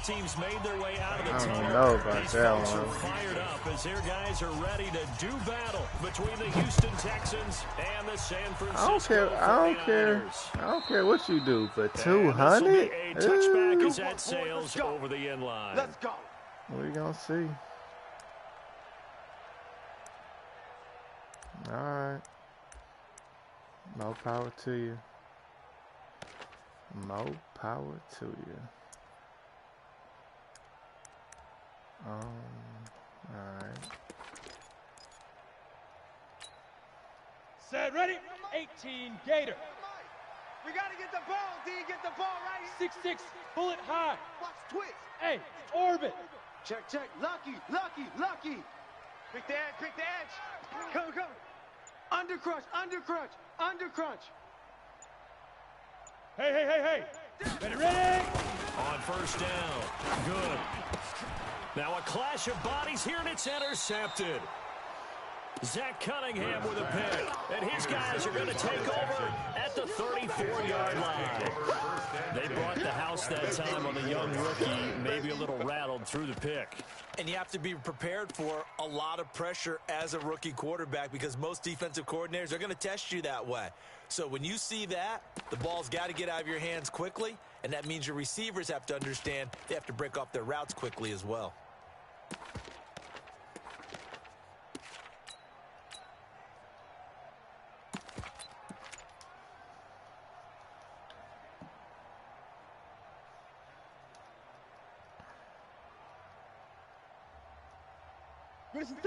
teams made their way out of the I don't tunnel. know about These that folks one. are fired up as their guys are ready to do battle between the Houston Texans and the San Francisco 49ers. I don't care what you do, but And 200? this will be a touchback as that sails over the end line. Let's go. We're going to see. All right. More power to you. More power to you. All right. Set, ready? 18, Gator. We got to get the ball, D. Get the ball right. 6-6, bullet high. Watch twist. Hey, orbit. Check. Lucky. Pick the edge. Go. Under crunch. Hey. Ready? On first down. Good. Now a clash of bodies here, and it's intercepted. Zach Cunningham with a pick. And his guys are going to take over at the 34-yard line. They brought the house that time on the young rookie, maybe a little rattled through the pick. And you have to be prepared for a lot of pressure as a rookie quarterback because most defensive coordinators are going to test you that way. So when you see that, the ball's got to get out of your hands quickly, and that means your receivers have to understand they have to break off their routes quickly as well.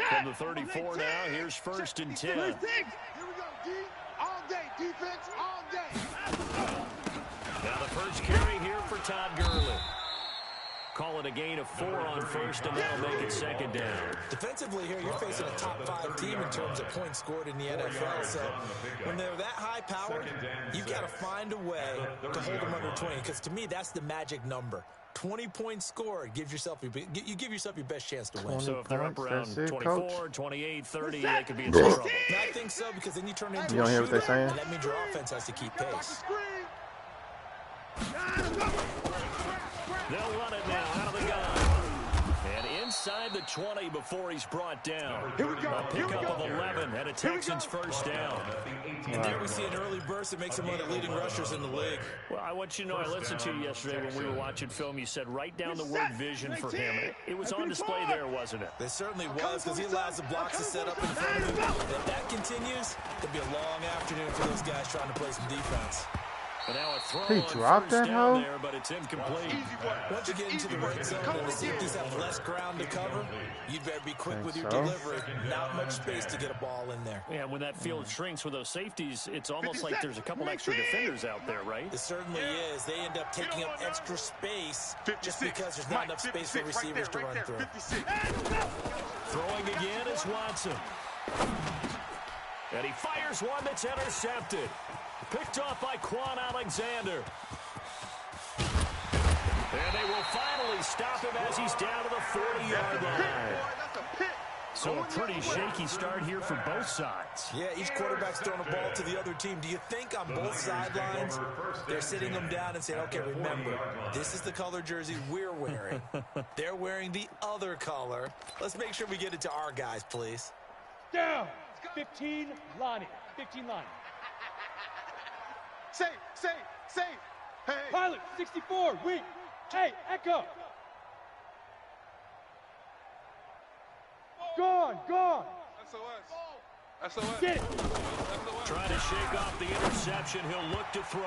From the 34 now, here's first and 10. Here we go, D. All day, defense, all day. Now the first carry here for Todd Gurley. Call it a gain of 4 on first, and that'll make it second down. Defensively here, you're facing a top-5 team in terms of points scored in the NFL. So when they're that high-powered, you've got to find a way to hold them under 20. Because to me, that's the magic number. 20 points scored gives yourself you give yourself your best chance to win. So if they're up around 24, coach. 28, 30, they could be in some trouble. I think so, because then you turn into You don't hear what they're saying? and that means your offense has to keep pace. They'll run it now out of the gun. And inside the 20 before he's brought down. Here we go. A pickup of 11 and a Texans first down. And there we see an early burst that makes him one of the leading rushers in the league. Well, I want you to know, I listened to you yesterday when we were watching film. You said write down the word vision for him. It was on display there, wasn't it? It certainly was, because he allows the blocks to set up in front of him. And if that continues, it'll be a long afternoon for those guys trying to play some defense. But now a throw He on dropped first that down hoe? there, but it's incomplete. Once you get into the red zone and the safeties have less ground to cover, you'd better be quick with your delivery. Not much space to get a ball in there. Yeah, when that field shrinks with those safeties, it's almost like there's a couple extra defenders out there, right? It certainly is. They end up taking up extra space just because there's not enough space for receivers to run through. Throwing again is Watson. And he fires one that's intercepted. Picked off by Quan Alexander. And they will finally stop him as he's down to the 40-yard line. So a pretty shaky start here for both sides. Yeah, each quarterback's throwing a ball to the other team. Do you think on both sidelines they're sitting them down and saying, okay, remember, this is the color jersey we're wearing. They're wearing the other color. Let's make sure we get it to our guys, please. Down. 15, Lonnie. 15, Lonnie. Safe. Hey. Pilot, 64, weak. Hey, Echo. Gone. SOS. Get it. Trying to shake off the interception. He'll look to throw.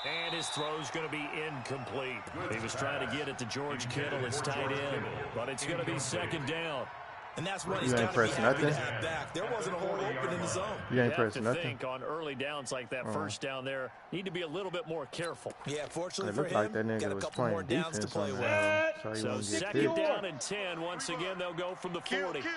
And his throw's going to be incomplete. He was trying to get it to George Kittle, his tight end. But it's going to be second down. And that's what he's You ain't got to be pressing happy to nothing? have back. There wasn't a hole open in the zone. You ain't have pressing to nothing. think on early downs like that first down there, need to be a little bit more careful. Yeah, fortunately It for looked him, like that nigga got a was couple more playing downs to defense play on with. that. So he So wouldn't get second hit. down and 10. Once again, they'll go from the 40. Kill.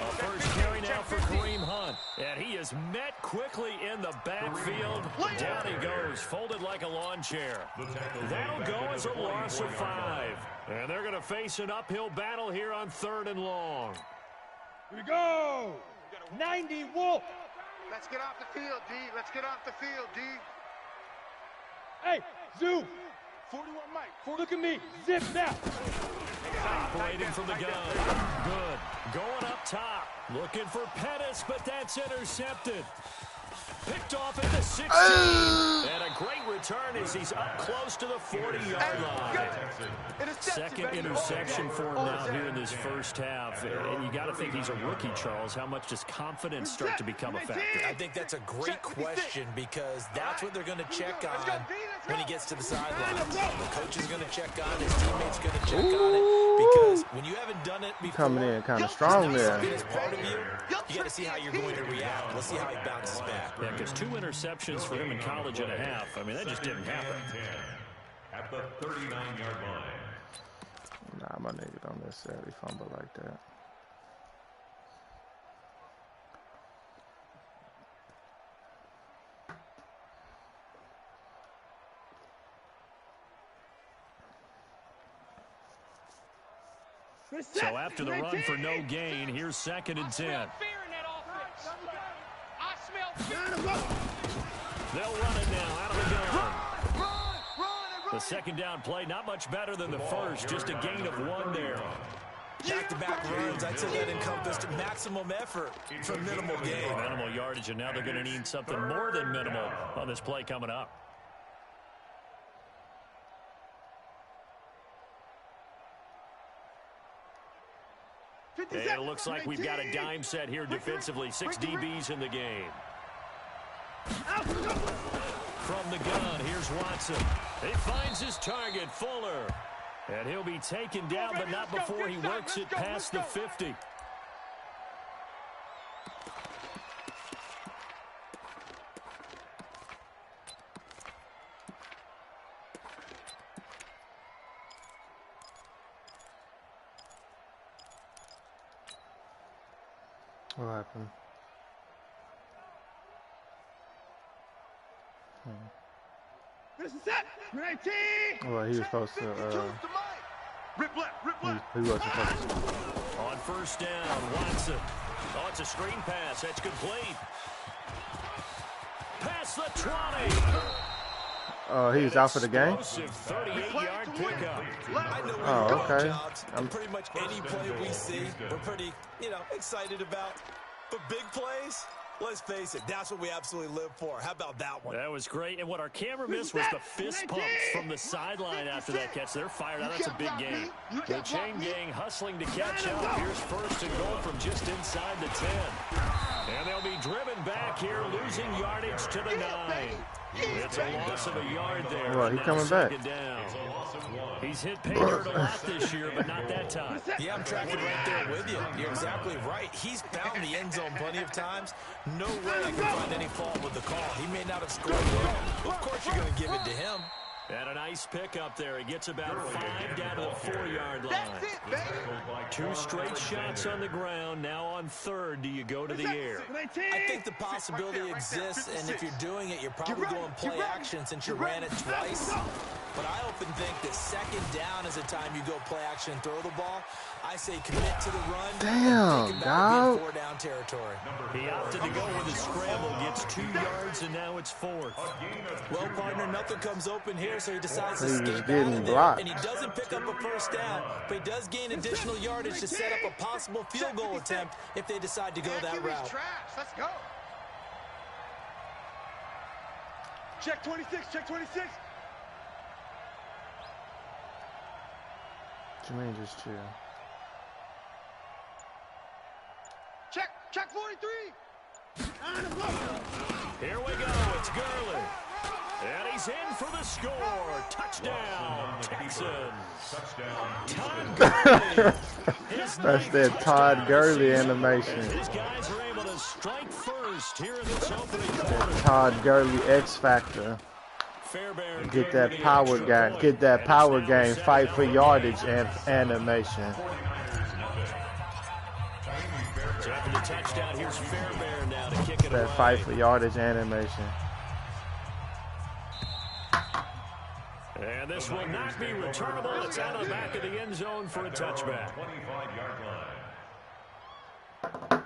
A first carry now for Kareem Hunt. And he is met quickly in the backfield. Down he goes, folded like a lawn chair. That'll go as a loss of 5. And they're going to face an uphill battle here on 3rd and long. Here we go. 90, Wolf. Let's get off the field, D. Hey, Zoo. 41 Mike. Look at me. Zip now. Operating from the gun. Good. Going up top. Looking for Pettis, but that's intercepted. Picked off at the 16. And a great return as he's up close to the 40-yard line. Second interception for him now here in this first half. And you got to think he's a rookie, Charles. How much does confidence start to become a factor? I think that's a great question because that's what they're going to check on when he gets to the sidelines. The coach is going to check on, his teammates going to check on it because when you haven't done it before, Coming in kind of strong there. As part of you got to see how you're going to react. Let's see how he bounces back. Yeah, because 2 interceptions for him in college and a half. I mean, that just didn't happen. At the 39-yard line. Nah, my nigga don't necessarily fumble like that. So after the run for no gain, here's 2nd and 10. They'll run it now out of the gun. The second down play, not much better than the first, just a gain of 1 there. Back-to-back runs, I'd say that encompassed maximum effort for minimal gain. Minimal yardage, and now they're going to need something more than minimal on this play coming up. And it looks like we've got a dime set here defensively. 6 DBs in the game. From the gun, here's Watson. He finds his target, Fuller. And he'll be taken down, but not before he works it past the 50. What happened? This is it. 19. Well, he was supposed to. Rip left, rip left. He wasn't supposed to. On first down, Watson. Oh, it's a screen pass. That's complete. Past the 20. He was out for the game? 38-yard pickup. Oh, okay. Pretty much any play we see, we're pretty, excited about. But big plays, let's face it, that's what we absolutely live for. How about that one? That was great. And what our camera missed was the fist pumps from the sideline after that catch. They're fired out. That's a big game. The chain gang hustling to catch up. Here's 1st and goal from just inside the 10. And they'll be driven back here, losing yardage to the 9. It's a loss of a yard there. Well, he's coming back. Down. He's hit pay dirt a lot this year, but not that time. Yeah, I'm tracking right there with you. You're exactly right. He's found the end zone plenty of times. No way I can find any fault with the call. He may not have scored there. Of course you're going to give it to him. And a nice pickup there. He gets about 5 down to the 4-yard line. That's it, baby. 2 straight shots on the ground. Now on 3rd, do you go to the air? I think the possibility exists, and if you're doing it, you're probably going play action since you ran it twice. But I often think that 2nd down is the time you go play action and throw the ball. I say commit to the run. Damn, dog. 4-down territory. He opted to go with a scramble, gets 2 yards, and now it's 4th. Well, partner, nothing comes open here, so he decides to He was skate getting out of there. blocked. And he doesn't pick up a 1st down, but he does gain additional yardage to set up a possible field goal attempt if they decide to go that route. Let's go. Check 26, check 26. Jermaine, just chill. Check 43. Here we go. It's Gurley. And he's in for the score. Touchdown, Texans. Todd Gurley. That's that Todd Gurley animation. These guys are able to strike first here in this opening quarter. Todd Gurley X Factor. Get that power game. Get that power game. Fight for yardage and animation. So after the touchdown, here's Fairbairn now to kick it away. That fight for yardage animation. And this will not be returnable. It's out of the back of the end zone for a touchback. 25-yard line.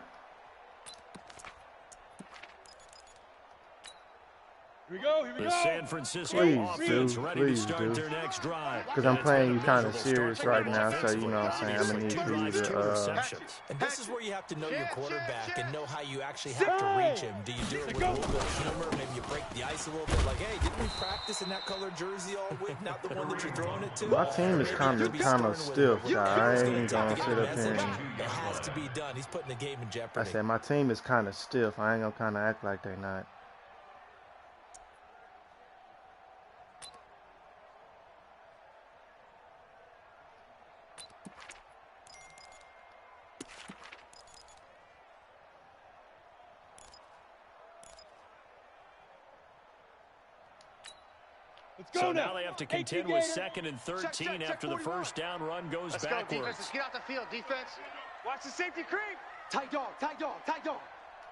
The San Francisco offense ready to start their next drive. Because I'm playing you kind of serious right now, so you know what I'm saying. I'm gonna need for you to. And this is where you have to know your quarterback and know how you actually have to reach him. Do you do it with a little bit of humor? Maybe you break the ice a little bit, like, hey, didn't we practice in that colored jersey all week? Not the one that you're throwing it to. My team is kind of stiff, so I ain't gonna sit up here. It has to be done. He's putting the game in jeopardy. I said my team is kind of stiff. I ain't gonna kind of act like they not. So now they have to contend with 2nd and 13 after the first down run goes backwards. Let's get out the field, defense. Watch the safety creep. Tight dog, tight dog, tight dog.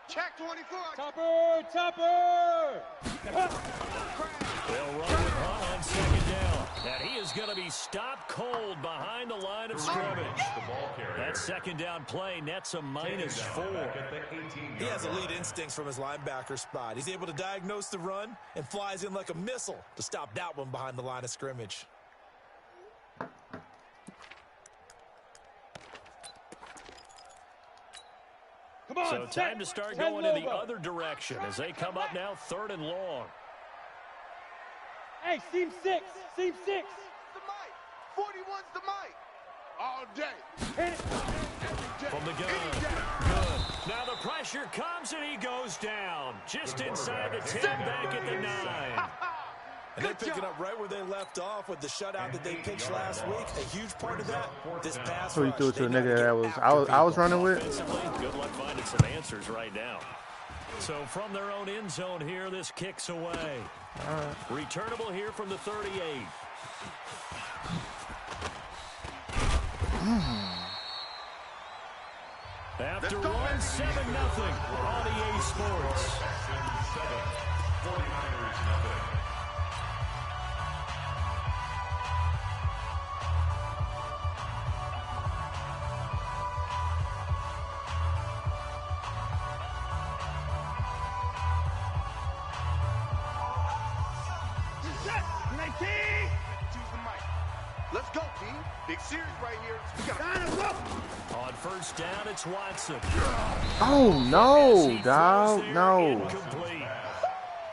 Check 24. Topper, topper. They'll run with Hunt on 2nd down. And he is going to be stopped cold behind the line of scrimmage. That 2nd down play nets a -4. He has elite instincts from his linebacker spot. He's able to diagnose the run and flies in like a missile to stop that one behind the line of scrimmage. Come on, so time to start going in the other direction as they come up now 3rd and long. Hey, seam 6, seam 6. The mic. 41's the mic. All day. Hit it. From the gun. Good. Now the pressure comes and he goes down. Just inside the 10, back at the 9. And they pick it up right where they left off with the shutout that they pitched last week. A huge part of that, this pass So he rush. threw it to a nigga that I was running with. Good luck finding some answers right now. So from their own end zone here, this kicks away. Returnable here from the 38. After one, 7-0 on EA Sports. 49ers nothing. Let's go, team. Big series right here. We got on 1st down, it's Watson. Oh, no, dog. No. Incomplete.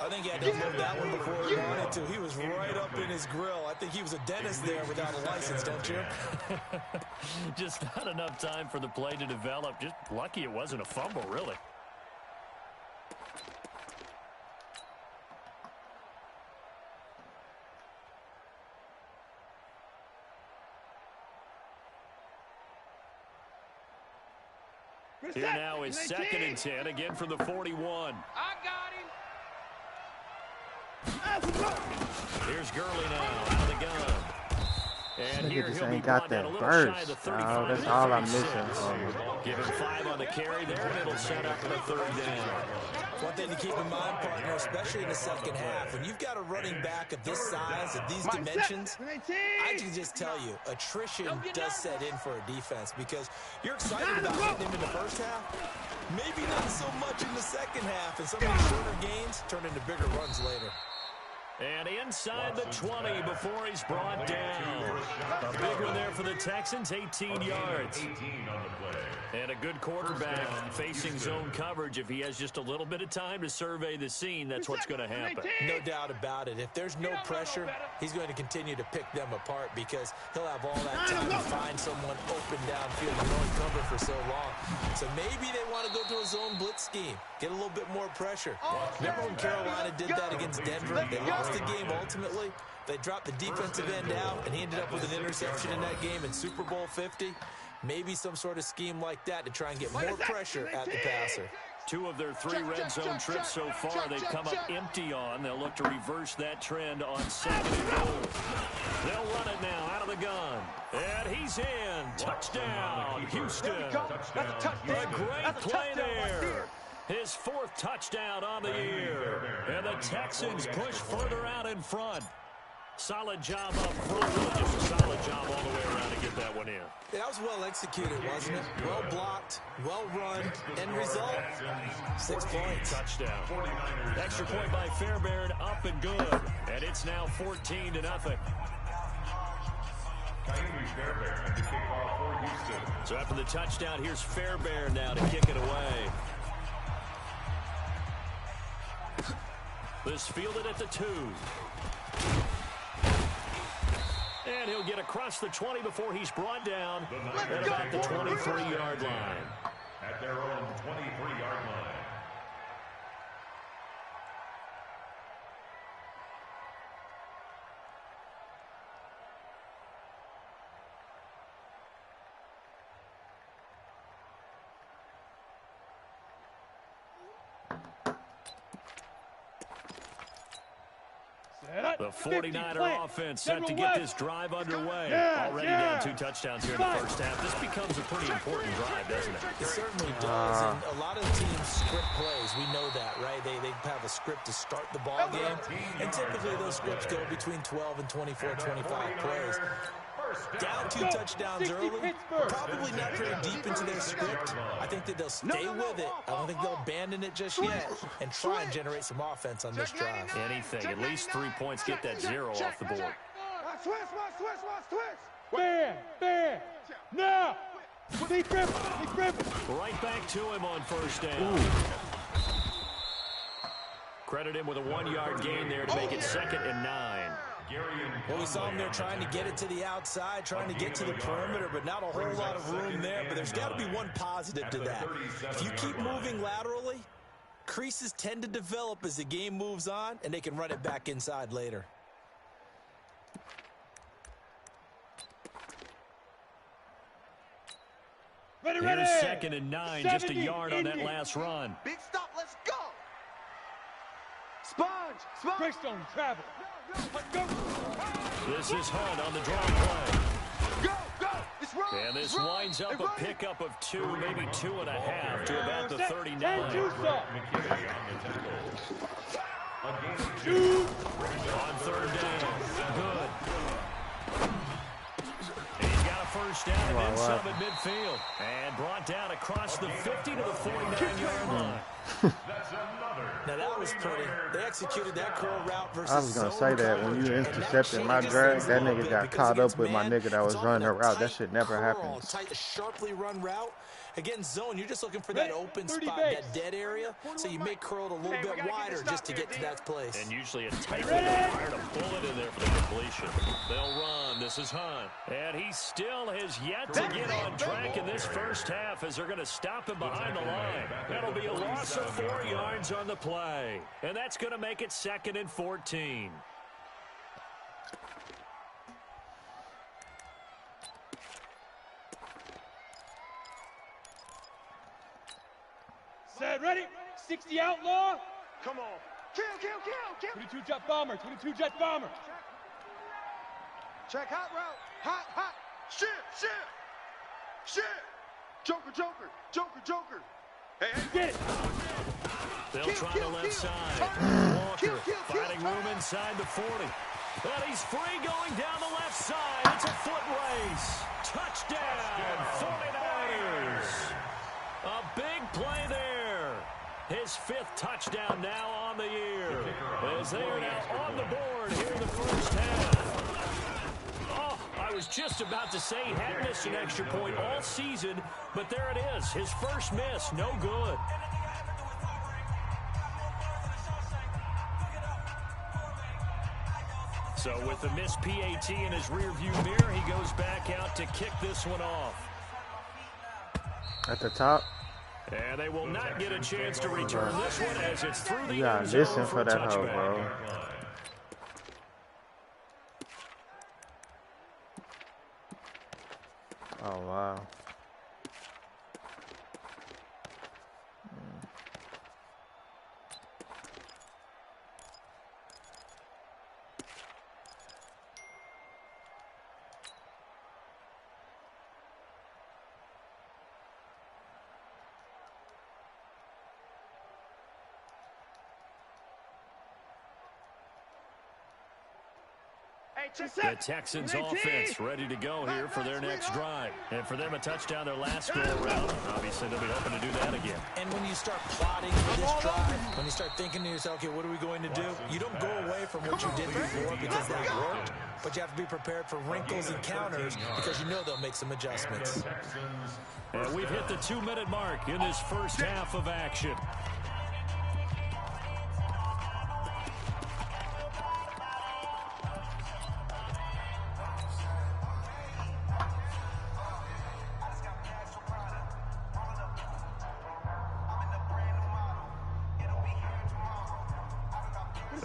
I think he had to move that one before he wanted to. He was right up in his grill. I think he was a dentist there without a license, don't you? Just not enough time for the play to develop. Just lucky it wasn't a fumble, really. Here now is 2nd and 10, again from the 41. I got him. Here's Gurley now, out of the gun. And here just he'll be ain't got brought down that a little shy of burst. the Oh, 35 that's to all I'm 36. missing. Give him 5 on the carry there, and it'll set up for the 3rd down. One thing to keep in mind, partner, especially in the second half, when you've got a running back of this size, of these dimensions, I can just tell you, attrition does set in for a defense because you're excited about hitting him in the first half, maybe not so much in the second half, and some of these shorter gains turn into bigger runs later. And inside the 20 before he's brought down. A big one there for the Texans, 18 yards. 18 on the play. And a good quarterback facing zone coverage. If he has just a little bit of time to survey the scene, that's what's going to happen. No doubt about it. If there's no pressure, he's going to continue to pick them apart because he'll have all that time to find someone open downfield and only cover for so long. So maybe they want to go to a zone blitz scheme, get a little bit more pressure. Remember when Carolina did that against Denver? They lost the game ultimately. They dropped the defensive end out, and he ended up with an interception in that game in Super Bowl 50. Maybe some sort of scheme like that to try and get more pressure at the passer. 2 of their 3 red zone trips so far, they've come up empty on. They'll look to reverse that trend on 2nd and goal. They'll run it now out of the gun. And he's in. Touchdown, Houston. A great play there. His 4th touchdown on the year. And the Texans push further out in front. Solid job up front. Really just a solid job all the way around to get that one in. Yeah, that was well executed, wasn't it? Well blocked, well run. End result, 6 points. Touchdown. Extra point by Fairbairn, up and good. And it's now 14-0. So after the touchdown, here's Fairbairn now to kick it away. This fielded at the 2. And he'll get across the 20 before he's brought down at about the 23-yard line. At their own 23-yard line. The 49er offense set to get this drive underway. Already down 2 touchdowns here in the first half. This becomes a pretty important drive, doesn't it? It certainly does. And a lot of teams script plays. We know that, right? They have a script to start the ball game. And typically those scripts go between 12 and 24, 25 plays. Down 2 touchdowns early, probably not very deep into their script. I think that they'll stay with it. I don't think they'll abandon it just yet and try and generate some offense on this drive. Anything, at least 3 points, get that 0 off the board. Bam! Now! Big rip! Right back to him on first down. Ooh. Credit him with a 1-yard gain there to make it 2nd and 9. Well, we saw him there trying to get it to the outside, trying to get to the perimeter, but not a whole lot of room there. But there's got to be one positive to that. If you keep moving laterally, creases tend to develop as the game moves on, and they can run it back inside later. Ready! Here's 2nd and 9, just a yard on that last run. Big stop, let's go. Sponge. Greystone travel. This is Hunt on the draw play. Go. It's running. And this winds up a pickup of 2, maybe 2.5 to about the 39. On 3rd down. Good. And he's got a first down and then some at midfield. And brought down across the 50 to the 49-yard line. Now that was pretty. They executed that curl route versus I was going to say that when you intercepted my drag, that nigga got caught up with my nigga that was running the route. That shit never happens. Tight, sharply run route. Against zone, you're just looking for that open spot, that dead area, so you may curl it a little bit wider just to get to that place. And usually a tight one to fire a bullet in there for the completion. They'll run. This is Hunt. And he still has yet to get on track in this first half as they're going to stop him behind the line. That'll be a loss of 4 yards on the play. And that's going to make it 2nd and 14. Set, ready? 60 outlaw. Come on. Kill. 22 jet bomber. Check hot route. Hot. Shit. Joker. Hey. Get it. They'll try the left side. Walker finding room inside the 40. But he's free going down the left side. It's a foot race. Touchdown, 49ers. A big play there. His 5th touchdown now on the year. As they are now on the board here in the first half. Oh, I was just about to say he had missed an extra point all season, but there it is. His first miss, no good. So with the missed PAT in his rearview mirror, he goes back out to kick this one off. At the top. And they will not get a chance to return this one as it's through the end listen zone for a that hoe, touchback. bro. Oh, wow. The Texans offense ready to go here for their next drive. And for them, a touchdown their last go-around. Obviously, they'll be hoping to do that again. And when you start plotting for this drive, when you start thinking to yourself, okay, what are we going to do? You don't go away from what you did before because that worked, but you have to be prepared for wrinkles and counters because you know they'll make some adjustments. And we've hit the 2-minute mark in this first half of action.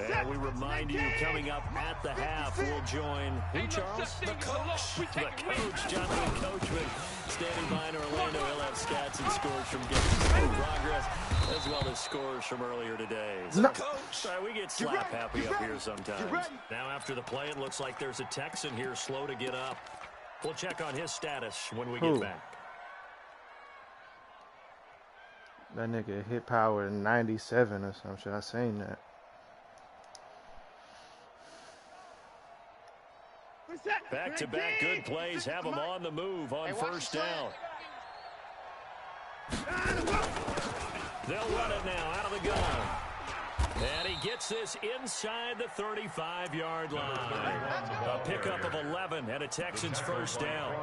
And we remind you, coming up at the half, we'll join who, Charles? The coach. The coach, Jonathan Coachman, standing by in Orlando. He'll have stats and scores from games in progress, as well as scores from earlier today. The coach. We get slap happy up here sometimes. Now after the play, it looks like there's a Texan here slow to get up. We'll check on his status when we get back. That nigga hit power 97 or some shit. I seen that. Back-to-back good plays have them on the move on first down. They'll run it now out of the gun. And he gets this inside the 35-yard line. A pickup of 11 and a Texans first down.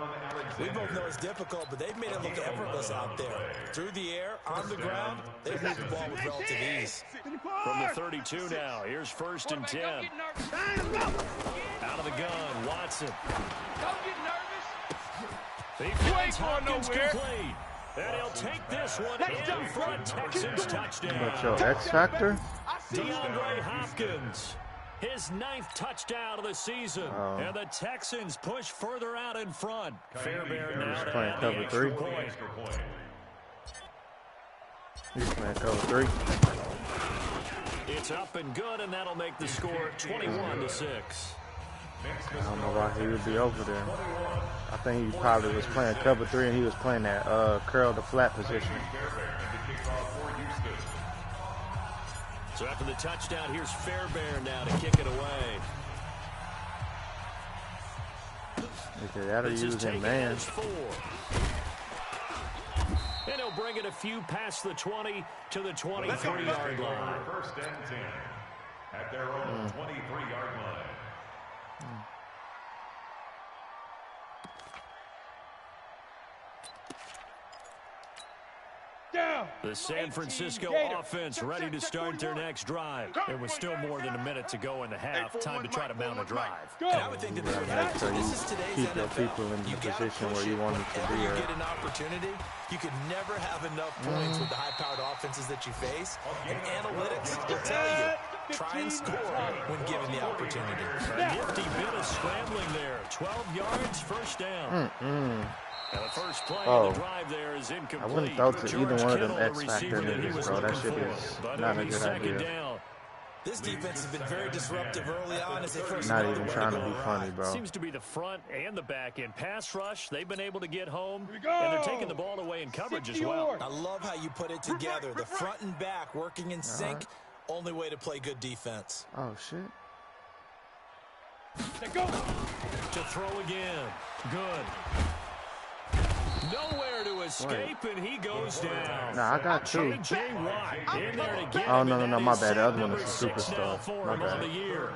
We both know it's difficult, but they've made it look effortless out there. Through the air, on the ground, they've moved the ball with relative ease. From the 32 now, here's first and 10. Out of the gun, Watson. He finds Hopkins complete. And he'll take this one in for a Texans touchdown. What's your X factor? DeAndre Hopkins, his 9th touchdown of the season. And the Texans push further out in front. Fairbairn now to playing add cover the extra 3. point. He's playing cover 3. It's up and good, and that'll make the score 21-6. I don't know why he would be over there. I think he probably was playing cover 3 and he was playing that curl to flat position. So after the touchdown, here's Fairbairn now to kick it away. Either that or using man. And he'll bring it a few past the 20 to the 23-yard line. First and 10 at their own 23-yard line. The San Francisco offense ready to start their next drive. There was still more than a minute to go in the half. Time to try to mount a drive. And I would think that this is today's keep your NFL. people in the position where you want them to be You at. get an opportunity. You could never have enough points with the high-powered offenses that you face. And analytics will tell you, try and score when given the opportunity. A nifty bit of scrambling there. 12 yards, first down. And the first play of the drive there is incomplete. I wouldn't throw to George either one of them Kittle, X the factor receiver that he niggas, was bro. That looking shit for. is But not it'll a be good second idea. down. This defense has been very disruptive early on as they first Not know even the way trying to go be awry. funny, bro. Seems to be the front and the back end. Pass rush, they've been able to get home, and they're taking the ball away in coverage as well. I love how you put it together. The front and back working in sync. Only way to play good defense. Oh, shit. To throw again. Good. Nowhere to escape, and he goes down. Nah, I got 2. J.J. Watt in there to get Oh, him, no, and no, that my is bad. The other one number is a 6 now superstar. for My him on the bad. year.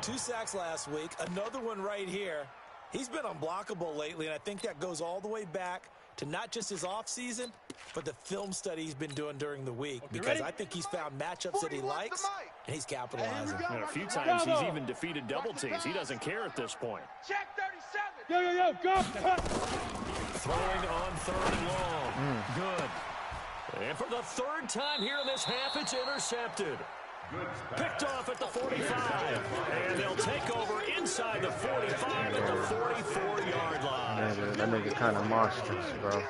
2 sacks last week. Another one right here. He's been unblockable lately, and I think that goes all the way back to not just his offseason, but the film study he's been doing during the week, because I think he's found matchups that he likes, and he's capitalizing. And a few times he's even defeated double teams. He doesn't care at this point. Check 37. Yo, go. Throwing on 3rd and long. Good. And for the 3rd time here in this half, it's intercepted. Picked off at the 45. And they'll take over inside the 45 at the 44-yard line. That nigga kind of monstrous, bro.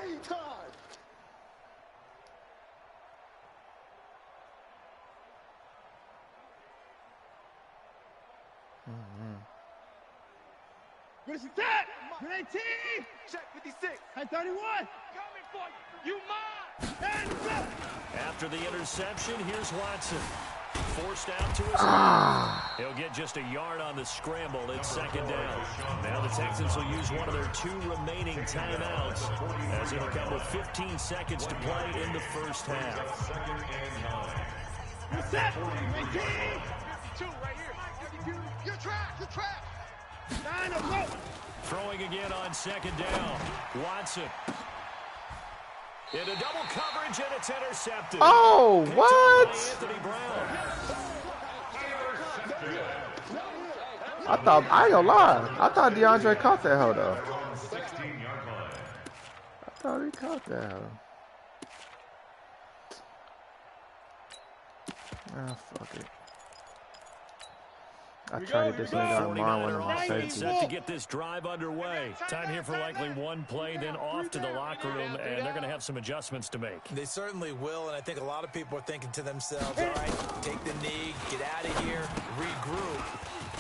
Where's the tap? 18. Check 56. At 31. Coming for you. You mine. After the interception, here's Watson. forced out to his He'll get just a yard on the scramble. It's second down. Now the Texans will use one of their 2 remaining timeouts as it'll come with 15 seconds to play in the first half. You're set. 52 right here. You're trapped. You're trapped. 9 of them. Throwing again on second down. Watson. Into double coverage, and it's intercepted. Oh, what? Anthony Brown. I ain't gonna lie. I thought DeAndre caught that hold though. I thought he caught that hold. Ah, fuck it. I try to get this nigga on mine when I'm safety. Set to get this drive underway. Time here for likely one play, then off to the locker room, and they're going to have some adjustments to make. They certainly will, and I think a lot of people are thinking to themselves, all right, take the knee, get out of here, regroup.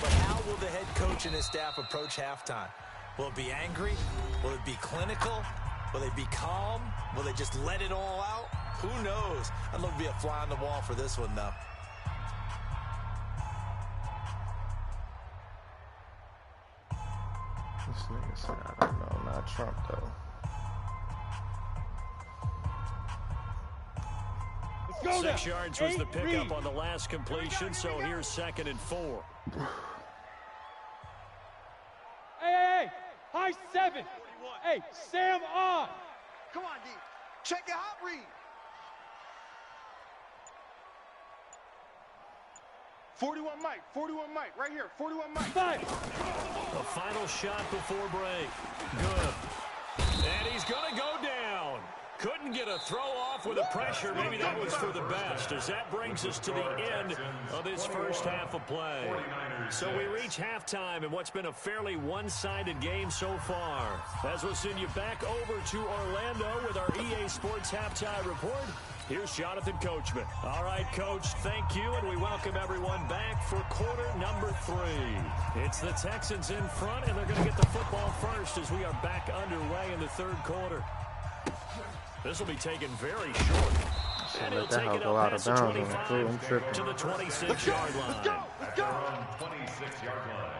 But how will the head coach and his staff approach halftime? Will it be angry? Will it be clinical? Will they be calm? Will they just let it all out? Who knows? I'd love to be a fly on the wall for this one, though. This nigga said, I don't know, not Trump though. Let's go 6 now. yards was the pickup on the last completion, so here's 2nd and 4. Hey. High 7. Hey, Sam on. Come on, D. Check your hot read. 41 Mike, right here, 41 Mike. 5. The final shot before break. Good. And he's going to go down. Couldn't get a throw off with the pressure. Maybe that was for the best, as that brings us to the end of this first half of play. So we reach halftime in what's been a fairly one-sided game so far. As we'll send you back over to Orlando with our EA Sports Halftime Report, here's Jonathan Coachman. All right, Coach, thank you, and we welcome everyone back for quarter number 3. It's the Texans in front, and they're going to get the football first as we are back underway in the third quarter. This will be taken very short. And he'll take it up past the 25 to the 26-yard line. At their own 26-yard line.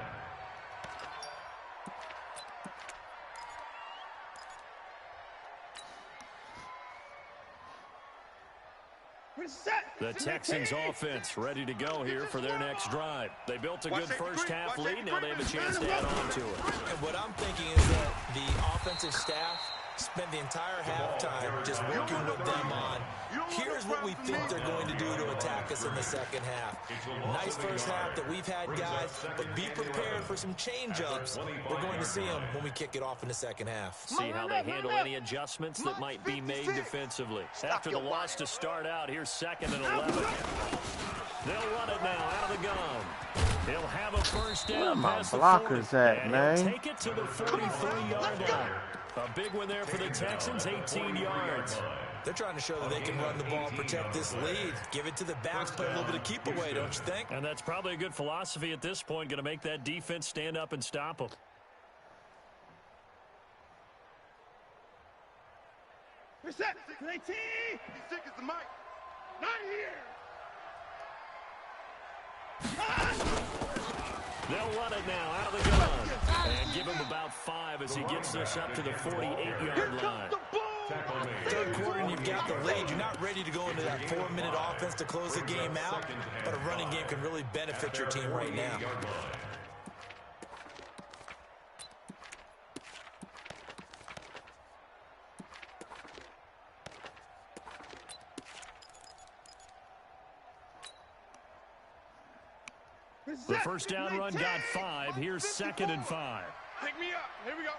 The Texans offense ready to go here for their next drive. They built a good first half lead. Now they have a chance to add on to it. And what I'm thinking is that the offensive staff spent the entire halftime just working with them on, here's what we think they're going to do to attack us in the second half. Nice first half that we've had, guys, but be prepared for some change-ups. We're going to see them when we kick it off in the second half. See how they handle any adjustments that might be made defensively. After the loss to start out, here's 2nd and 11. They'll run it now out of the gun. He'll have a first down. Where my past the blockers 40, at, and man? he'll take it to the 43-yard line. A big one there for the Texans, 18 yards. They're trying to show that they can run the ball and protect this lead. Give it to the backs, play a little bit of keep away, don't you think? And that's probably a good philosophy at this point, going to make that defense stand up and stop them. We're set. 19. He's sick as the mic. Not here. They'll run it now out of the gun. And give him about 5 as he gets this up to the 48-yard line. Third quarter and you've got the lead. You're not ready to go into that 4-minute offense to close the game out, but a running game can really benefit your team right now. The first down run got 5. Here's 2nd and 5. Pick me up. Here we go.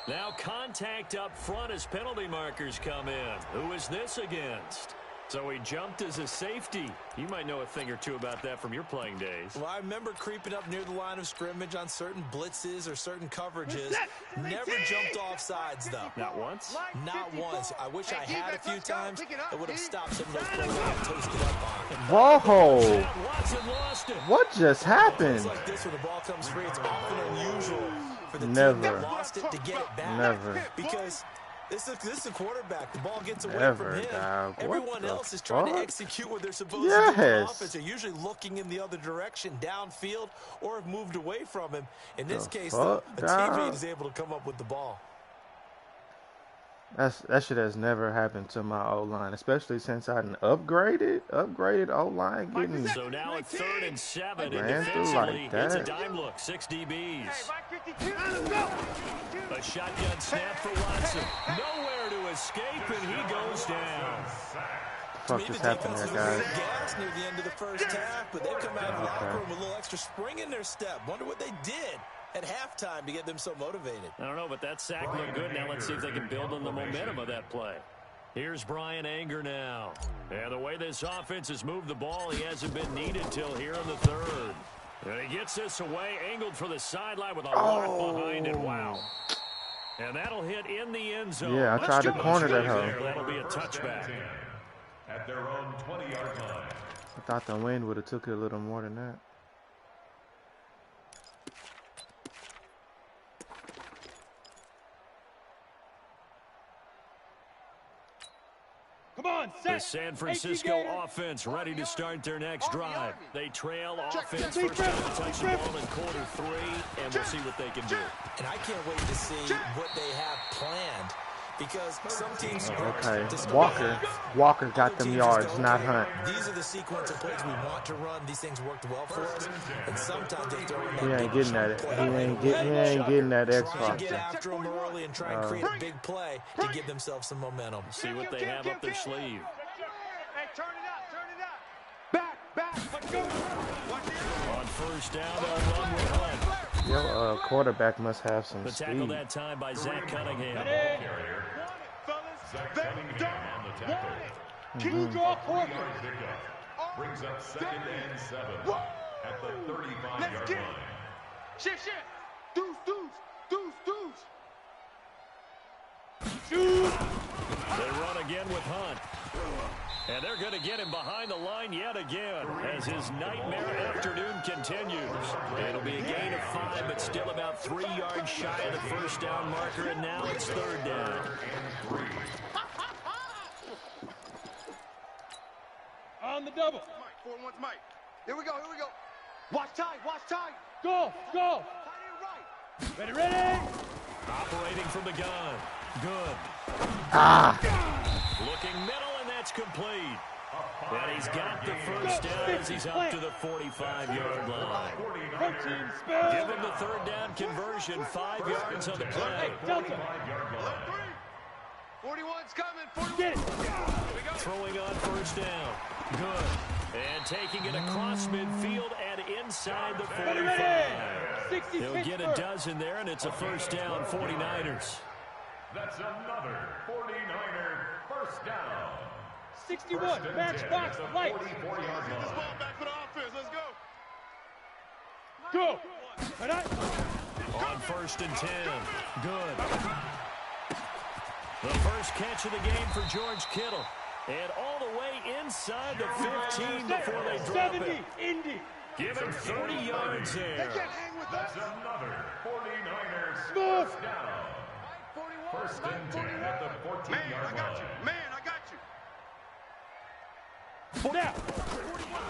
Now contact up front as penalty markers come in. Who is this against? So he jumped as a safety. You might know a thing or two about that from your playing days. Well, I remember creeping up near the line of scrimmage on certain blitzes or certain coverages. Never jumped off sides, though. Not once? Not once. I wish I had a few times. It would have stopped some of those plays I got toasted up on. Whoa! Watson lost it. What just happened? Plays like this where the ball comes free, it's often unusual for the team Never. that lost it to get it back. Never. Because This is a quarterback. The ball gets away from him. Dog. Everyone else is trying to execute what they're supposed to do on offense. They're usually looking in the other direction, downfield, or have moved away from him. In this case, though, a teammate is able to come up with the ball. That shit has never happened to my O-line, especially since I upgraded O-line. Getting so now at 3rd and 7, and ran through defensively, like it's a that. dime look, 6 DBs. A shotgun snap for Watson. Nowhere to escape, and he goes down. What the fuck is happening there, guys? Gas near the end of the first half, but they've come out of the locker room with a little extra spring in their step. Wonder what they did at halftime to get them so motivated. I don't know, but that sack looked good. Now let's see if they can build on the momentum of that play. Here's Brian Anger now. And the way this offense has moved the ball, he hasn't been needed till here in the 3rd. And he gets this away, angled for the sideline with a lot behind it. Wow. And that'll hit in the end zone. Yeah, I tried to corner that hoe. That'll be a touchback. At their own 20-yard line. I thought the wind would have took it a little more than that. Come on, The San Francisco offense ready to start their next drive. They trail offense first time to touch the ball in quarter 3, and we'll see what they can do. And I can't wait to see what they have planned, because some teams Walker got them yards, not Hunt. These are the sequence of plays we want to run. These things worked well for us, and sometimes they throw in that He ain't getting that. He ain't getting that X Try to get factor. after them early and try and create a big play to give themselves some momentum. See what they have up their sleeve. Hey, turn it up. Back. Let's go. On first down, they'll run with Hunt. Your quarterback must have some The tackle speed. that time by Zach Cunningham. Fellas, they don't want it. Can you draw quicker? Brings up 2nd and 7 at the 35-yard Let's get it. line. Shit. Deuce. They run again with Hunt. And they're going to get him behind the line yet again as his nightmare afternoon continues. It'll be a gain of 5, but still about 3 yards shy of the first down marker, and now it's 3rd down. On the double. Mike, 4-1's Mike. Here we go. Watch tight. Go. Tight and right. Ready. Operating from the gun. Good. Looking middle, and that's complete. And he's got the first down as he's up to the 45-yard line. Give him the 3rd down conversion, 5 yards on the play. Delta. 41's coming. 41. Get it. Throwing on first down. Good. And taking it across midfield and inside the 45. He'll get a dozen there, and it's a first down, 49ers. That's another 49er first down. 61. Matchbox light. 44-yard line. Ball back for the offense. Let's go. Go. Right. On 1st and 10. Good. The first catch of the game for George Kittle. And all the way inside the 15 before they drop 70. it. Indy. Give him 30 yards They there. can't hang with us. That's another 49ers Smooth. first down. 41. First and 10 at the 14-yard line. Man, I got you. Now.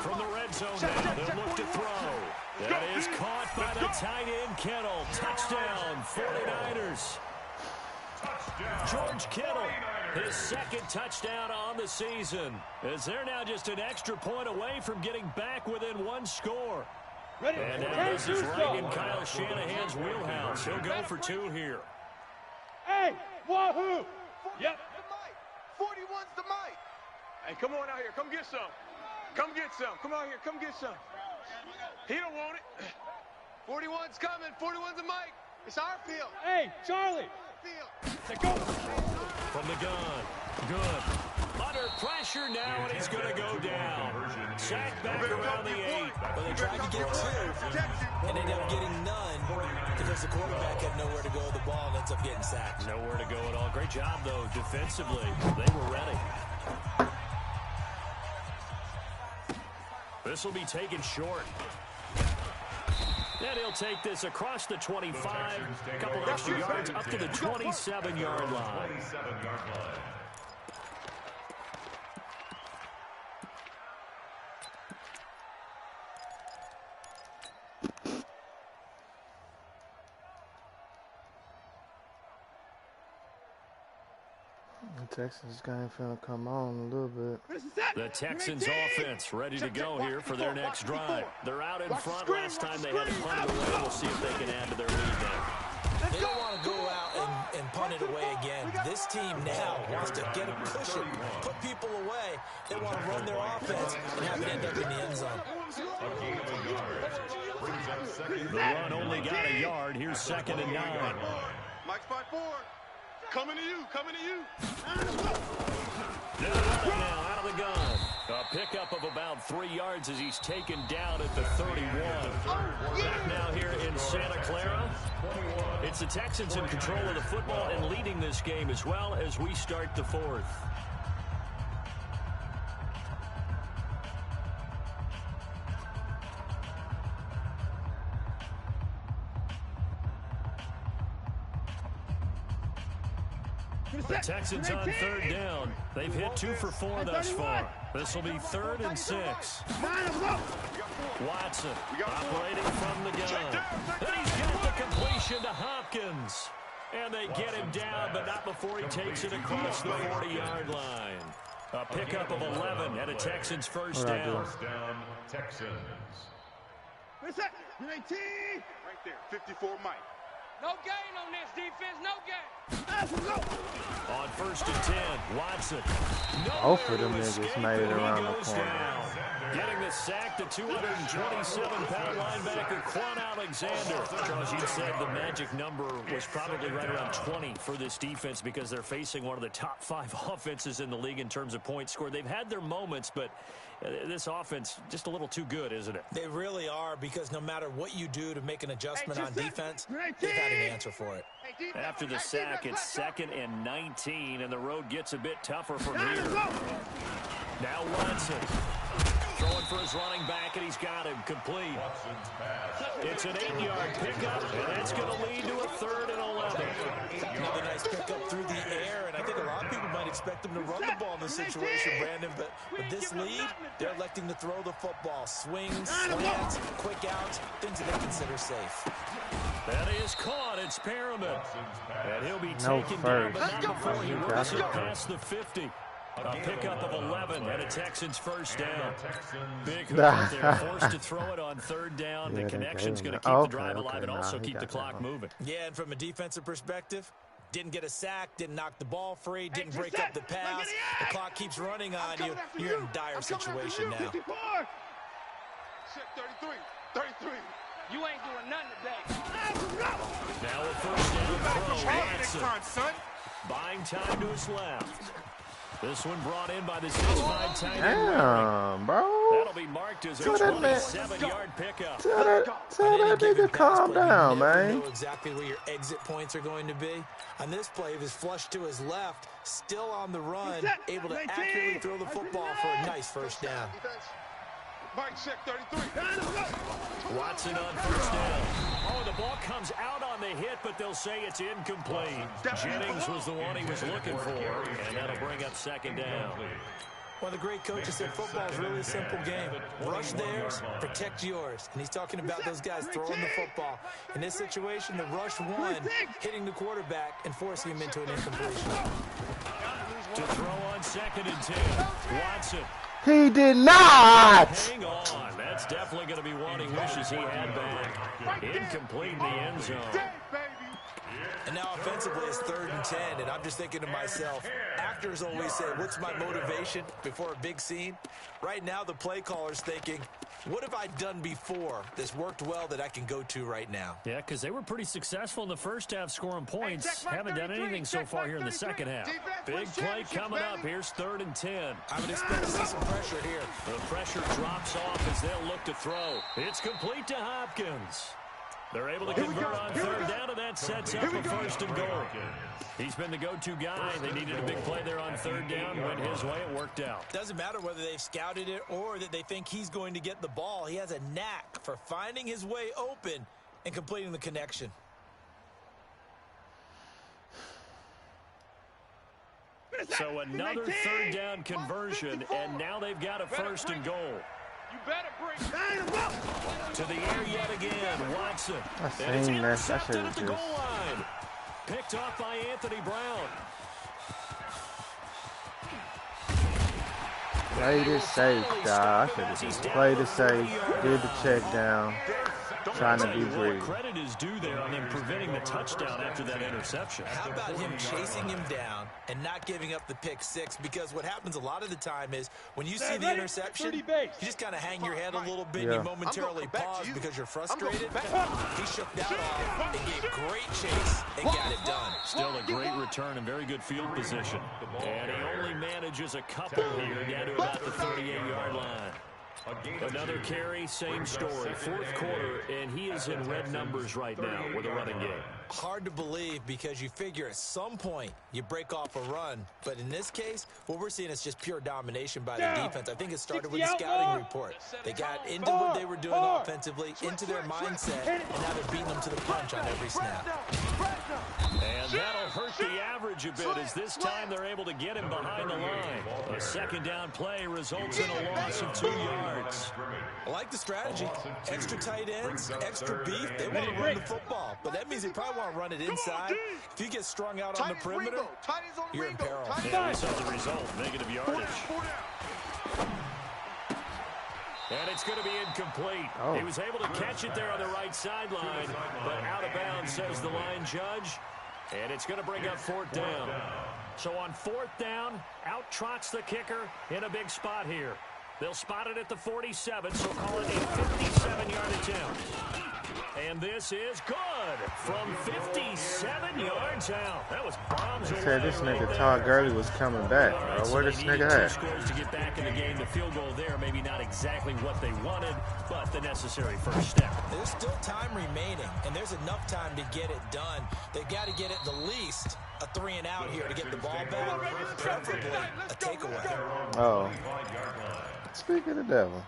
From the red zone now, they'll look to throw. That is caught by the tight end Kittle. Touchdown, 49ers. George Kittle, his 2nd touchdown on the season, as they're now just an extra point away from getting back within 1 score. Ready. And now this is right in Kyle Shanahan's wheelhouse. He'll go for 2 here. Hey, wahoo. Yep. 41's the Mike. Hey, come on out here. Come get some. Come get some. Come out here. Come get some. He don't want it. 41's coming. 41's the Mike. It's our field. Hey, Charlie. Field. Go. From the gun. Good. Under pressure now, and he's going to go down. Sacked back around the 8. But they tried to get 2, and ended up getting none because the quarterback had nowhere to go with the ball and ends up getting sacked. Nowhere to go at all. Great job, though, defensively. They were ready. This will be taken short. And he'll take this across the 25, a couple extra yards up to the 27-yard line. The Texans game finna come on a little bit. The Texans offense ready to go here for their next drive. They're out in front. Last time they had to punt it away. We'll see if they can add to their lead now. They don't want to go out and punt it away again. This team now wants to get a cushion, put people away. They want to run their offense and have it end up in the end zone. The run only got a yard. Here's 2nd and 9. Mike spot 4. Coming to you, coming to you. They're running now out of the gun. A pickup of about 3 yards as he's taken down at the 31. Back now here in Santa Clara. It's the Texans in control of the football and leading this game as well as we start the 4th. The Texans on 3rd down. They've hit 2 for 4 thus far. This will be 3rd and 6. Watson operating from the gun. And he's got the completion to Hopkins. And they get him down, but not before he takes it across the 40-yard line. A pickup of 11 and a Texans first down. First down, Texans. Right there, 54 Mike. No gain on this defense, no gain. On 1st and 10, Watson. Both of them niggas made it around the corner. Getting the sack, the 227-pound linebacker, Quan Alexander. Charles, you said the magic number was probably right around 20 for this defense because they're facing one of the top 5 offenses in the league in terms of points scored. They've had their moments, but this offense just a little too good, isn't it? They really are, because no matter what you do to make an adjustment on defense, they've had an answer for it. After the sack, it's 2nd and 19, and the road gets a bit tougher from here. Now Watson throwing for his running back, and he's got him complete. It's an 8-yard pickup, and that's going to lead to a 3rd and 11. Another nice pickup through the air, and I think a lot of people might expect them to run the ball in this situation, Brandon, but with this lead, they're electing to throw the football. Swings, slants, quick outs, things that they consider safe. That is caught. It's Perriman. And he'll be taken down, but not before he works it past the 50. A pickup of 11 and a Texans first down. Big hook out there, forced to throw it on 3rd down. The connection's going to keep the drive alive and also keep the clock moving. Yeah, and from a defensive perspective, didn't get a sack, didn't knock the ball free, didn't break up the pass. The clock keeps running on you. You're in a dire situation now. Check 33, 33. You ain't doing nothing today. Now a first down throw. Watson buying time to his left. This one brought in by the 6'5" tight end. Damn, bro. That'll be marked as a 27-yard pickup. Tell that nigga calm down, man. You know exactly where your exit points are going to be. On this play, he was flushed to his left, still on the run, able to accurately throw the football for a nice first down. Mike, check 33. Watson on first down. Oh, the ball comes out on the hit, but they'll say it's incomplete. Jennings was the one he was looking for, and that'll bring up 2nd down. One of the great coaches said football is really a simple game. Rush theirs, protect yours. And he's talking about those guys throwing the football. In this situation, the rush one, hitting the quarterback and forcing him into an incompletion. To throw on 2nd and 10, Watson. He did not. Hang on. That's definitely going to be one he wishes he had back. Incomplete in the end zone. And now offensively it's 3rd and 10, and I'm just thinking to myself, actors always say, what's my motivation before a big scene? Right now the play caller's thinking, what have I done before that's worked well that I can go to right now? Yeah, because they were pretty successful in the first half scoring points. Haven't done anything so far here in the second half. Big play coming up. Here's 3rd and 10. I would expect to see some pressure here. The pressure drops off as they'll look to throw. It's complete to Hopkins. They're able to convert on 3rd down, and that sets up a 1st and goal. He's been the go-to guy. They needed a big play there on 3rd down. Went his way. It worked out. Doesn't matter whether they've scouted it or that they think he's going to get the ball. He has a knack for finding his way open and completing the connection. So another third down conversion, and now they've got a first and goal. You better bring to the air yet again, Watson. And it's intercepted at the goal line. Picked off by Anthony Brown. Play this safe, dog. I should have just played it safe, did the check down, trying to be brief. Credit is due there on them preventing the touchdown after that interception. How about him chasing him down and not giving up the pick six? Because what happens a lot of the time is when you see the interception, you just kind of hang your head a little bit and you momentarily pause because you're frustrated. He shook that off and gave great chase and got it done. Still a great return and very good field position. And he only manages a couple here down to about the 38-yard line. Another carry, same story. Fourth quarter, and he is in red numbers right now with a running game. Hard to believe because you figure at some point you break off a run. But in this case, what we're seeing is just pure domination by the defense. I think it started with the scouting report. They got into what they were doing offensively, into their mindset, and now they're beating them to the punch on every snap. And that'll hurt the average a bit as this time they're able to get him behind the line. A second down play results in a loss of 2 yards. I like the strategy. Extra tight ends, extra beef. They want to run the football, but that means they probably want to run it inside. If you get strung out on the perimeter, you're in peril. Yeah, we saw the result, negative yardage. And it's going to be incomplete. He was able to catch it there on the right sideline, but out of bounds, says the line judge. And it's going to bring up fourth down. So on fourth down, out trots the kicker in a big spot here. They'll spot it at the 47, so call it a 57-yard attempt. And this is good from 57 yards out. That was bombs away. Said this nigga Todd Gurley was coming back. Where this nigga at? Scores to get back in the game. The field goal there, maybe not exactly what they wanted, but the necessary first step. There's still time remaining, and there's enough time to get it done. They've got to get at the least a 3-and-out here to get the ball back, preferably a takeaway. Oh. Speak of the devil.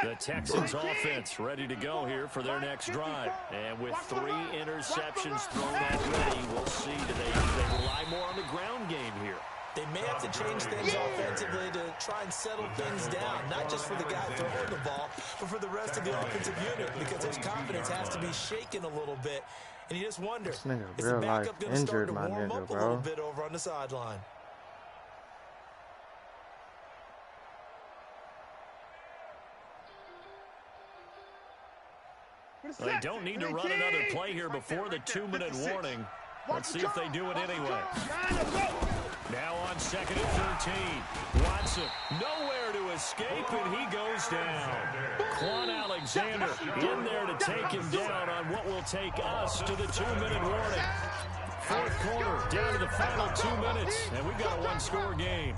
The Texans offense ready to go here for their next drive. And with 3 interceptions thrown already, we'll see do they rely more on the ground game here. They may have to change things offensively to try and settle things down, not just for the guy throwing the ball, but for the rest of the offensive unit, because his confidence has to be shaken a little bit. And you just wonder, is the backup going to start to warm up a little bit over on the sideline? They don't need to run another play here before the 2-minute warning. Let's see if they do it anyway. Now on 2nd and 13. Watson nowhere to escape, and he goes down. Quan Alexander in there to take him down on what will take us to the 2-minute warning. Fourth quarter, down to the final 2 minutes, and we've got a 1-score game.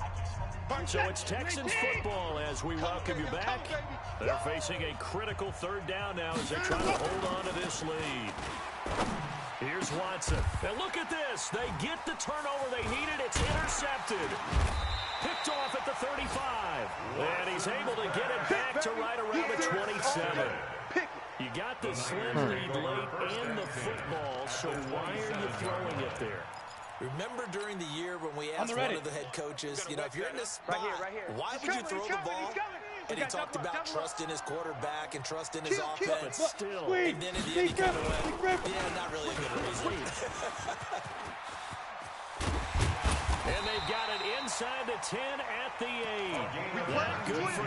So it's Texans football as we welcome you back. They're facing a critical third down now as they try to hold on to this lead. Here's Watson. And look at this. They get the turnover they needed. It's intercepted. Picked off at the 35. And he's able to get it back to right around the 27. You got the slim lead late and the football, so why are you throwing it there? Remember during the year when we asked one of the head coaches, you know, if you're in this spot, why would you throw the ball? And he talked about trust in his quarterback and trust in his offense. Still. And then in the end, he kind of went, yeah, not really a good reason. And they've got it inside the 10 at the 8. That good for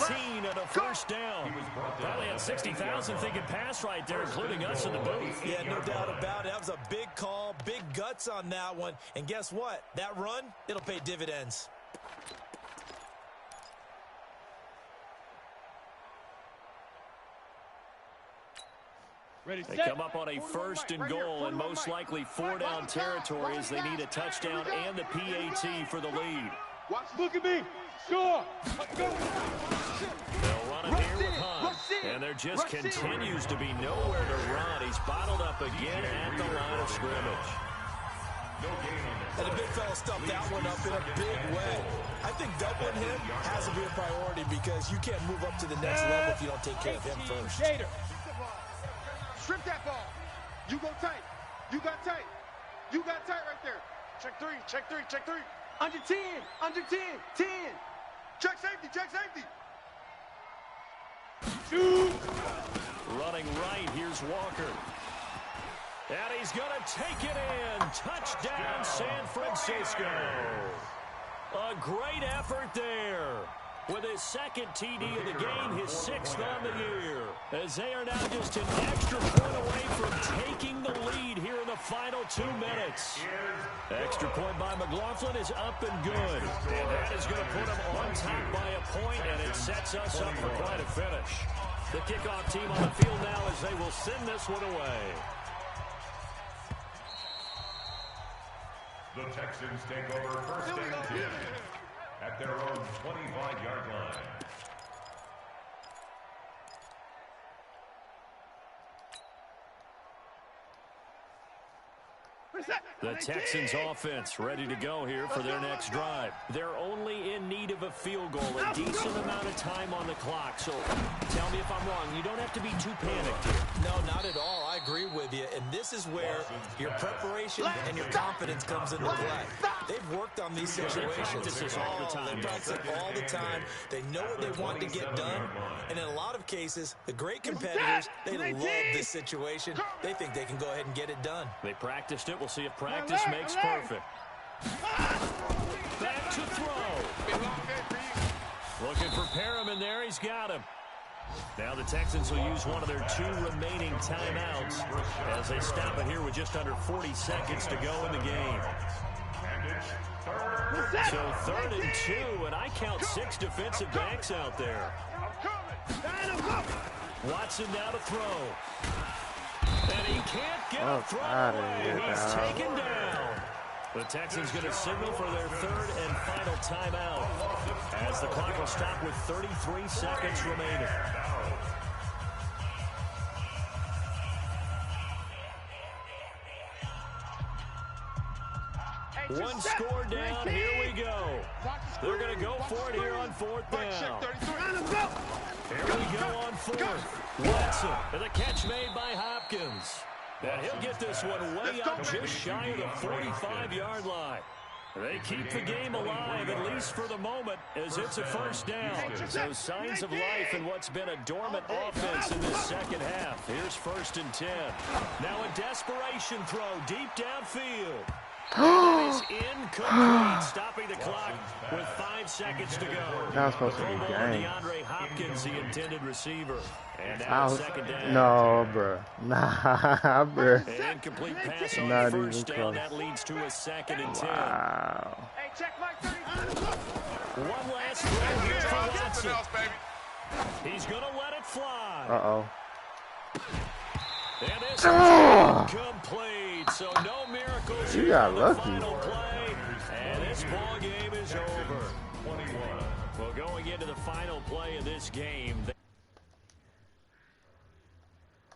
19 and a first down. Probably had 60,000 thinking pass right there, including us in the booth. Yeah, no doubt about it. That was a big call, big guts on that one. And guess what? That run, it'll pay dividends. They come up on a first and goal and most likely 4-down territory as they need a touchdown and the PAT for the lead. Look at me. Score. They'll run it here with Hunt. And there just continues to be nowhere to run. He's bottled up again at the line of scrimmage. And the big fella stuffed that one up in a big way. I think doubling him has to be a priority because you can't move up to the next level if you don't take care of him first. Strip that ball. You go tight. You got tight. You got tight right there. Check three, check three, check three. Under 10, under 10, 10. Check safety, check safety. Shoot. Running right, here's Walker. And he's going to take it in. Touchdown, San Francisco. A great effort there. With his second TD of the game, his 6th on the year. As they are now just an extra point away from taking the lead here in the final 2 minutes. Extra point by McLaughlin is up and good. And that is going to put him on top by a point, and it sets us up for quite a finish. The kickoff team on the field now as they will send this one away. The Texans take over 1st and 10 at their own 25-yard line. The Texans offense ready to go here for their next drive. They're only in need of a field goal, a decent amount of time on the clock. So tell me if I'm wrong. You don't have to be too panicked here. No, not at all. I agree with you. And this is where your preparation and your confidence comes into play. They've worked on these situations. They practice this all the time. They practice it all the time. They know what they want to get done. And in a lot of cases, the great competitors, they love this situation. They think they can go ahead and get it done. They practiced it. We'll see if practice makes perfect. Back to throw. Looking for Perriman there. He's got him. Now the Texans will use one of their 2 remaining timeouts as they stop it here with just under 40 seconds to go in the game. So 3rd and 2, and I count 6 defensive backs out there. Watson now to throw. And he can't get a throw away. He's taken down. The Texans going to signal for their 3rd and final timeout as the clock will stop with 33 seconds remaining. One score down. Here we go. They're going to go for it here on 4th down. Here we go on 4th. Watson, and the catch made by Hopkins. And he'll get this one way up just shy of the 45-yard line. They keep the game alive, at least for the moment, as it's a 1st down. So signs of life in what's been a dormant offense in this second half. Here's 1st and 10. Now a desperation throw deep downfield. That is incomplete, stopping the clock with 5 seconds to go. That was supposed to be game. DeAndre Hopkins, the intended receiver. And now 2nd down. No, bro. Nah, bro. An incomplete pass on 1st down. That leads to a 2nd and 10. Wow. Hey, check my 30. One last throw here for Watson. He's going to let it fly. Uh-oh. And this is incomplete, so no miracles You here got on the lucky. final play, and this ball game is over. Well, going into the final play of this game.